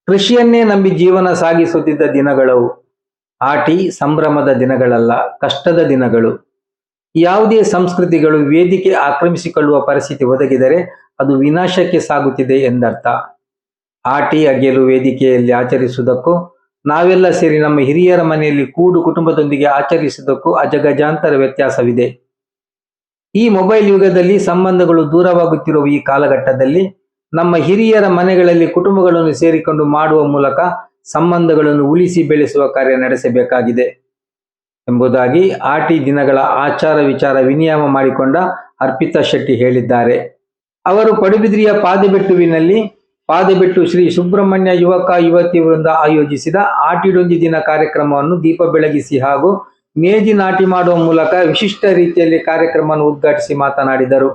ಕೃಷಿಯನ್ನೇ ನಂಬಿ ಜೀವನ ಸಾಗಿಸುತ್ತಿದ್ದ ದಿನಗಳವು. ಆಟಿ ಸಂಭ್ರಮದ ದಿನಗಳಲ್ಲ, ಕಷ್ಟದ ದಿನಗಳು. ಯಾವುದೇ ಸಂಸ್ಕೃತಿಗಳು ವೇದಿಕೆ ಆಕ್ರಮಿಸಿಕೊಳ್ಳುವ ಪರಿಸ್ಥಿತಿ ಒದಗಿದರೆ ಅದು ವಿನಾಶಕ್ಕೆ ಸಾಗುತ್ತಿದೆ ಎಂದರ್ಥ. ಆಟಿ ಅಗೆಯಲು ವೇದಿಕೆಯಲ್ಲಿ ಆಚರಿಸುವುದಕ್ಕೂ ನಾವೆಲ್ಲ ಸೇರಿ ನಮ್ಮ ಹಿರಿಯರ ಮನೆಯಲ್ಲಿ ಕೂಡು ಕುಟುಂಬದೊಂದಿಗೆ ಆಚರಿಸುವುದಕ್ಕೂ ಅಜಗಜಾಂತರ ವ್ಯತ್ಯಾಸವಿದೆ. ಈ ಮೊಬೈಲ್ ಯುಗದಲ್ಲಿ ಸಂಬಂಧಗಳು ದೂರವಾಗುತ್ತಿರುವ ಈ ಕಾಲಘಟ್ಟದಲ್ಲಿ ನಮ್ಮ ಹಿರಿಯರ ಮನೆಗಳಲ್ಲಿ ಕುಟುಂಬಗಳನ್ನು ಸೇರಿಕೊಂಡು ಮಾಡುವ ಮೂಲಕ ಸಂಬಂಧಗಳನ್ನು ಉಳಿಸಿ ಬೆಳೆಸುವ ಕಾರ್ಯ ನಡೆಸಬೇಕಾಗಿದೆ ಎಂಬುದಾಗಿ ಆಟಿ ದಿನಗಳ ಆಚಾರ ವಿಚಾರ ವಿನಿಮಯ ಮಾಡಿಕೊಂಡ ಅರ್ಪಿತಾ ಶೆಟ್ಟಿ ಹೇಳಿದ್ದಾರೆ. ಅವರು ಪಡುಬಿದ್ರಿಯ ಪಾದೆಬೆಟ್ಟು ಶ್ರೀ ಸುಬ್ರಹ್ಮಣ್ಯ ಯುವಕ ಯುವತಿ ವೃಂದ ಆಯೋಜಿಸಿದ ಆಟಿಡೊಂಜಿ ದಿನ ಕಾರ್ಯಕ್ರಮವನ್ನು ದೀಪ ಬೆಳಗಿಸಿ ಹಾಗೂ ನೇಜಿ ನಾಟಿ ಮಾಡುವ ಮೂಲಕ ವಿಶಿಷ್ಟ ರೀತಿಯಲ್ಲಿ ಕಾರ್ಯಕ್ರಮವನ್ನು ಉದ್ಘಾಟಿಸಿ ಮಾತನಾಡಿದರು.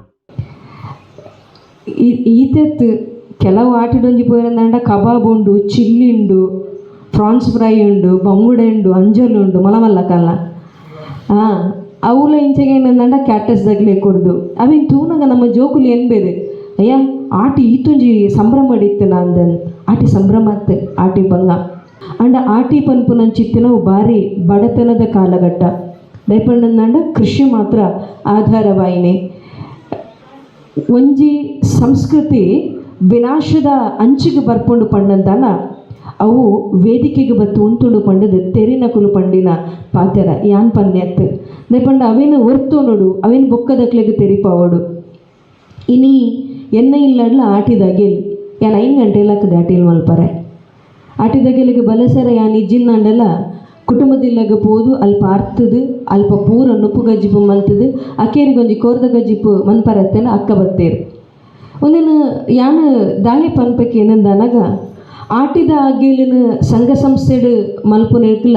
ಈತೆತ್ತು ಕೆಲವು ಆಟಿಡೊಂಜಿ ಪೋಯಿರಂದ ಕಬಾಬ್ ಉಂಡು, ಚಿಲ್ಲಿ ಉಂಡು, ಪ್ರಾನ್ಸ್ ಫ್ರೈ ಉಂಡು, ಬಂಗುಡೆ ಉಂಡು, ಅಂಜಲ್ ಉಂಡು, ಮಲಮಲ್ಲ ಕಲ್ಲ ಅವಳ ಇಂಚೆಗೆ ಏನಂದ ಕ್ಯಾಟಸ್ ದಗ್ಲೆ ಕೊಡ್ದು ಅವೇನು ತೂನಾಗ ನಮ್ಮ ಜೋಕುಲಿ ಬೇರೆ ಅಯ್ಯ ಆಟಿ ಈತೊಂಜಿ ಸಂಭ್ರಮ ಹಿಡಿತ್ತು ನಂದನ್ ಆಟಿ ಸಂಭ್ರಮ ಅತ್ತೆ ಆಟಿ ಬಂಗ ಅಂಡ ಆಟಿ ಪನ್ಪು ನಂಚಿತ್ತು ನಾವು ಭಾರಿ ಬಡತನದ ಕಾಲಘಟ್ಟ ದಯಪಂಡ ಕೃಷಿ ಮಾತ್ರ ಆಧಾರವಾಯಿನೆ. ಒಂಜಿ ಸಂಸ್ಕೃತಿ ವಿನಾಶದ ಅಂಚಿಗೆ ಬರ್ಕೊಂಡು ಪಂಡಂತನ ಅವು ವೇದಿಕೆಗೆ ಬತ್ತು ಉಂತುಂಡು ಪಂಡದು ತೆರಿನಕುಲು ಪಂಡಿನ ಪಾತ್ಯರ ಯಾನ್ ಪನ್ಯತ್ತು ದಯಪಂಡ ಅವೇನು ಹೊರ್ತು ನೋಡು ಅವೇನು ಬೊಕ್ಕದಕ್ಲೆಗೆ ತೆರಿಪಾವಡು ಇನಿ ಎಣ್ಣೆ ಇಲ್ಲಡ್ಲ ಆಟಿದಾಗೆಲ್ ಯಾನ್ 5 ಗಂಟೆಲಕ್ಕದ ಆಟಿಲ್ ಮಲ್ಪರೆ ಆಟಿದಾಗೆಲಿಗೆ ಬಲಸರ ಯಾನ್ ಇಜ್ಜಿನ್ನಂಡಲ್ಲ ಕುಟುಂಬದಿಲ್ಲಗ ಪೋದು ಅಲ್ಪ ಅರ್ತದು ಅಲ್ಪ ಪೂರ ನುಪ್ಪು ಗಜ್ಜಿಪು ಮಲ್ತದು ಅಕ್ಕೇರಿಗೊಂಜಿ ಕೋರ್ದ ಗಜ್ಜಿಪು ಮನ್ಪರತ್ತೇನ ಅಕ್ಕ ಬತ್ತೇರು ಒಂದೇನು ಯಾನ್ ದಾಳಿ ಪನ್ಪಕ್ಕೆ ಏನಂದನಗ ಆಟಿದ ಆಗೇಲಿನ ಸಂಘ ಸಂಸ್ಥೆಡು ಮಲ್ಪುನೇಕ್ಲ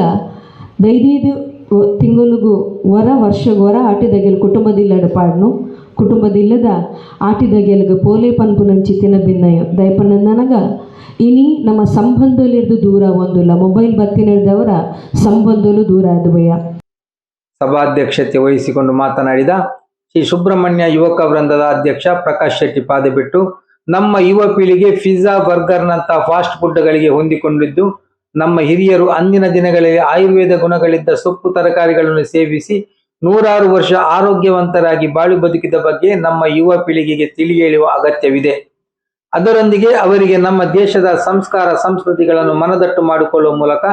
ದೈದೀದು ತಿಂಗಳಿಗೂ ವರ್ಷಗೆ ಆಟಿದಾಗೆಲ್ ಕುಟುಂಬದಿಲ್ಲಡ ಪಾಡ್ನು ಕುಟುಂಬದಿಲ್ಲದ ಆಟಿದಾಗೆಲ್ಗ ಪೋಲೆ ಪನ್ಪು ನಂಚಿತ್ತಿನ ಭಿನ್ನಯ ದಯಪನ್ನ ನನಗ ಇನಿ ನಮ್ಮ ಸಂಬಂಧಲಿರ್ದು ದೂರ ಒಂದಿಲ್ಲ ಮೊಬೈಲ್ ಬತ್ತಿನಿಡ್ದವರ ಸಂಬಂಧಲು ದೂರ ಆದುವಯ್ಯ. ಸಭಾಧ್ಯಕ್ಷತೆ ವಹಿಸಿಕೊಂಡು ಮಾತನಾಡಿದ ಶ್ರೀ ಸುಬ್ರಹ್ಮಣ್ಯ ಯುವಕ ವೃಂದದ ಅಧ್ಯಕ್ಷ ಪ್ರಕಾಶ್ ಶೆಟ್ಟಿ ಪಾದೆಬೆಟ್ಟು ನಮ್ಮ ಯುವ ಪೀಳಿಗೆ ಪಿಜ್ಜಾ ಬರ್ಗರ್ನಂಥ ಫಾಸ್ಟ್ ಫುಡ್ಗಳಿಗೆ ಹೊಂದಿಕೊಂಡಿದ್ದು ನಮ್ಮ ಹಿರಿಯರು ಅಂದಿನ ದಿನಗಳಲ್ಲಿ ಆಯುರ್ವೇದ ಗುಣಗಳಿದ್ದ ಸೊಪ್ಪು ತರಕಾರಿಗಳನ್ನು ಸೇವಿಸಿ 100 ವರ್ಷ ಆರೋಗ್ಯವಂತರಾಗಿ ಬಾಳು ಬದುಕಿದ ಬಗ್ಗೆ ನಮ್ಮ ಯುವ ಪೀಳಿಗೆಗೆ ತಿಳಿ ಹೇಳುವ ಅಗತ್ಯವಿದೆ. ಅದರೊಂದಿಗೆ ಅವರಿಗೆ ನಮ್ಮ ದೇಶದ ಸಂಸ್ಕಾರ ಸಂಸ್ಕೃತಿಗಳನ್ನು ಮನದಟ್ಟು ಮಾಡಿಕೊಳ್ಳುವ ಮೂಲಕ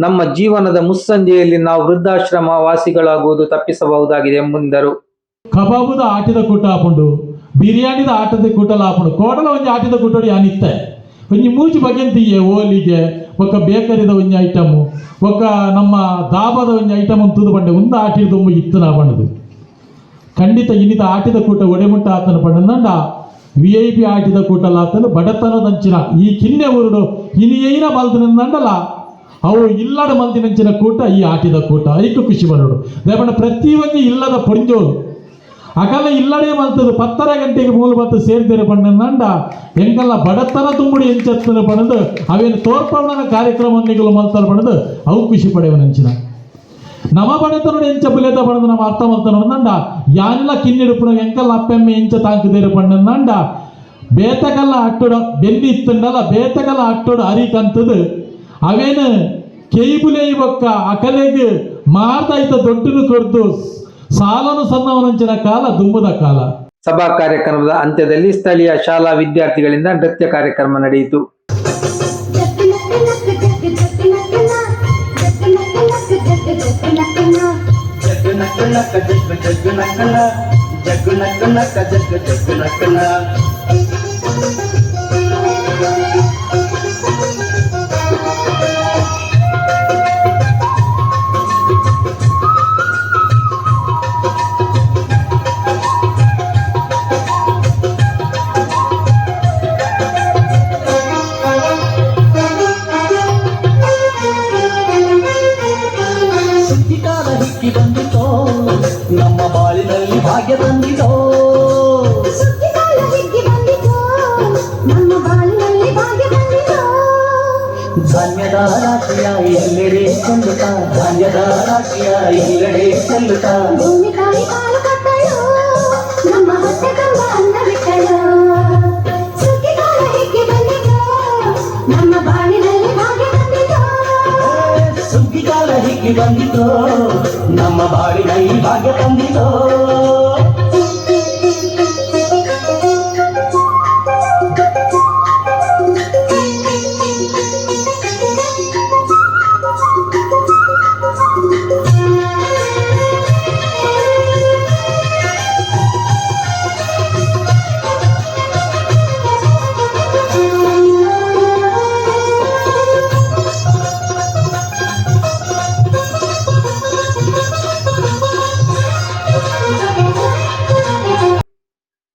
ನಮ್ಮ ಜೀವನದ ಮುಸ್ಸಂಜೆಯಲ್ಲಿ ನಾವು ವೃದ್ಧಾಶ್ರಮ ವಾಸಿಗಳಾಗುವುದು ತಪ್ಪಿಸಬಹುದಾಗಿದೆ ಎಂಬುದರು. ಕಬಾಬುದ ಆಟಿದ ಕೂಟ ಹಾಕೊಂಡು ಬಿರಿಯಾನಿದ ಆಟದ ಕೂಟಲ ಹಾಕೊಂಡು ಕೋಡಲ ಒಂಜಿ ಆಟಿದ ಕೂಟೋಡಿ ಅನಿತ್ತೆ ಒಂಜಿ ಮೂಜಿ ಬಗೆಂತಿಯೇ ಓಲಿಗೆ ಒಕ್ಕ ಬೇಕರಿದ ಒಂಜಿ ಐಟಮು ಒಕ್ಕ ನಮ್ಮ ದಾಬಾದ ಒಂಜಿ ಐಟಮ್ ಅಂತೂ ಬಂಡೆ ಒಂದು ಆಟಿದ ಇತ್ತು ನಾ ಬಣ್ಣದು ಖಂಡಿತ ಇನ್ನಿತ ಆಟಿದ ಕೂಟ ಒಡೆಮುಟ್ಟ ಆತನ ಪಂಡ VIP ಆಟಿದ ಕೂಟಲ್ಲ ಆತನು ಬಡತನದಂಚಿನ ಈ ಕಿನ್ನೆ ಊರುಡು ಇನಿಯೈನ ಮಲ್ದಿನಂದಲ್ಲ ಅವು ಇಲ್ಲದ ಮಂದಿನಂಚಿನ ಕೂಟ ಈ ಆಟಿದ ಕೂಟ ಐಕು ಖುಷಿ ಬರೋಡು ದಯಪಂಡ ಪ್ರತಿ ಒಂಜಿ ಇಲ್ಲದ ಪೊಂಜೋರು ಅಕಲ್ಲ ಇಲ್ಲಡೆ ಮಲ್ತದು 10 ಗಂಟೆಗೆ ಮೂಲ ಬತ್ತು ಸೇರಿದರೆ ಪಂಡ ಎಂಕಲ್ಲ ಬಡತನ ತುಂಬುಡಿ ಎಂಚತ್ತನ ಪಣದು ಅವೇನು ತೋರ್ಪವನ ಕಾರ್ಯಕ್ರಮಗಳು ಮಲ್ತಾರೆ ಪಣದು ಅವು ಖುಷಿ ಪಡೆಯವನಂಚಿನ ನಮ ಬಡತನೋಡು ಎಂಚ ಬುಲೆತ ಪಣದು ನಮ್ಮ ಅರ್ಥ ಮಲ್ತ ನೋಡಂಡ ಯಾನೆಲ್ಲ ಕಿನ್ನಿಡುಪುಣ ಎಂಕಲ್ಲ ಅಪ್ಪೆಮ್ಮೆ ಎಂಚ ತಾಂಕದೇರು ಪಂಡ ಬೇತಗಲ್ಲ ಅಟ್ಟೋಡು ಬೆಲ್ಲಿ ಇತ್ತಂಡಲ್ಲ ಬೇತಗಲ್ಲ ಅಟ್ಟೋಡು ಅರಿಕಂತದು ಅವೇನು ಕೇಬುಲೆ ಇವಕ್ಕ ಅಕಲೆಗೆ ಮಾರ್ದಾಯ್ತ ದೊಡ್ಡನು ಕೊಡ್ದು ಸಾಲನು ಸನ್ನವನಂಚಿನ ಕಾಲ ದುಂಬದ ಕಾಲ. ಸಭಾ ಕಾರ್ಯಕ್ರಮದ ಅಂತ್ಯದಲ್ಲಿ ಸ್ಥಳೀಯ ಶಾಲಾ ವಿದ್ಯಾರ್ಥಿಗಳಿಂದ ನೃತ್ಯ ಕಾರ್ಯಕ್ರಮ ನಡೆಯಿತು. ಬಂದಿತೋ ನಮ್ಮ ಬಾಳಿನಲ್ಲಿ ಭಾಗ್ಯ ತಂದಿತೋ ಧಾನ್ಯದ ರಾಶಿಯ ಎಲ್ಲೆಡೆ ಚೆಲ್ಲುತ್ತಾ ಧಾನ್ಯದ ರಾಶಿಯ ಎಲ್ಲೆಡೆ ಚೆಲ್ಲುತ್ತಾ ಭೂಮಿ ತಾಯಿ ಕಾಲು ಕಟ್ಟಳು ನಮ್ಮ ಹೊಟ್ಟೆ ಕಂಬ ಅನ್ನ ಬಿಟ್ಟಳು ಸುಗ್ಗಿ ಕಾಲ ಹಿಗ್ಗಿ ಬಂದಿತೋ ನಮ್ಮ ಬಾಳಿನಲ್ಲಿ ಇಲ್ಲಿ ಬಂದಿತೋ ನಮ್ಮ ಬಾಳಿನ ಈ ಭಾಗ್ಯ ತಂದಿತೋ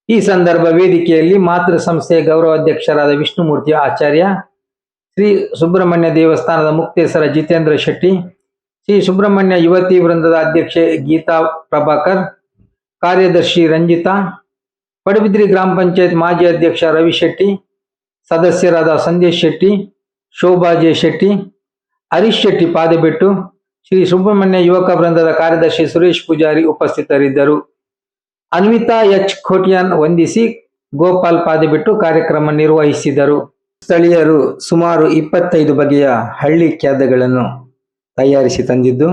ಈ ಸಂದರ್ಭ ವೇದಿಕೆಯಲ್ಲಿ ಮಾತೃ ಸಂಸ್ಥೆಯ ಗೌರವಾಧ್ಯಕ್ಷರಾದ ವಿಷ್ಣುಮೂರ್ತಿ ಆಚಾರ್ಯ, ಶ್ರೀ ಸುಬ್ರಹ್ಮಣ್ಯ ದೇವಸ್ಥಾನದ ಮುಕ್ತೇಸರ ಜಿತೇಂದ್ರ ಶೆಟ್ಟಿ, ಶ್ರೀ ಸುಬ್ರಹ್ಮಣ್ಯ ಯುವತಿ ವೃಂದದ ಅಧ್ಯಕ್ಷೆ ಗೀತಾ ಪ್ರಭಾಕರ್, ಕಾರ್ಯದರ್ಶಿ ರಂಜಿತಾ, ಪಡುಬಿದ್ರಿ ಗ್ರಾಮ ಪಂಚಾಯತ್ ಮಾಜಿ ಅಧ್ಯಕ್ಷ ರವಿ ಶೆಟ್ಟಿ, ಸದಸ್ಯರಾದ ಸಂದೇಶ್ ಶೆಟ್ಟಿ, ಶೋಭಾ ಜೆ ಶೆಟ್ಟಿ, ಹರೀಶ್ ಶೆಟ್ಟಿ ಪಾದೆಬೆಟ್ಟು, ಶ್ರೀ ಸುಬ್ರಹ್ಮಣ್ಯ ಯುವಕ ವೃಂದದ ಕಾರ್ಯದರ್ಶಿ ಸುರೇಶ್ ಪೂಜಾರಿ ಉಪಸ್ಥಿತರಿದ್ದರು. ಅನ್ವಿತಾ ಎಚ್ ಖೋಟಿಯಾನ್ ವಂದಿಸಿ ಗೋಪಾಲ್ ಪಾದೆಬೆಟ್ಟು ಕಾರ್ಯಕ್ರಮ ನಿರ್ವಹಿಸಿದರು. ಸ್ಥಳೀಯರು ಸುಮಾರು 25 ಬಗೆಯ ಹಳ್ಳಿ ಖಾದ್ಯಗಳನ್ನು ತಯಾರಿಸಿ ತಂದಿದ್ದು,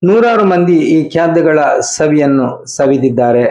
ನೂರಾರು ಮಂದಿ ಈ ಖಾದ್ಯಗಳ ಸವಿಯನ್ನು ಸವಿದಿದ್ದಾರೆ.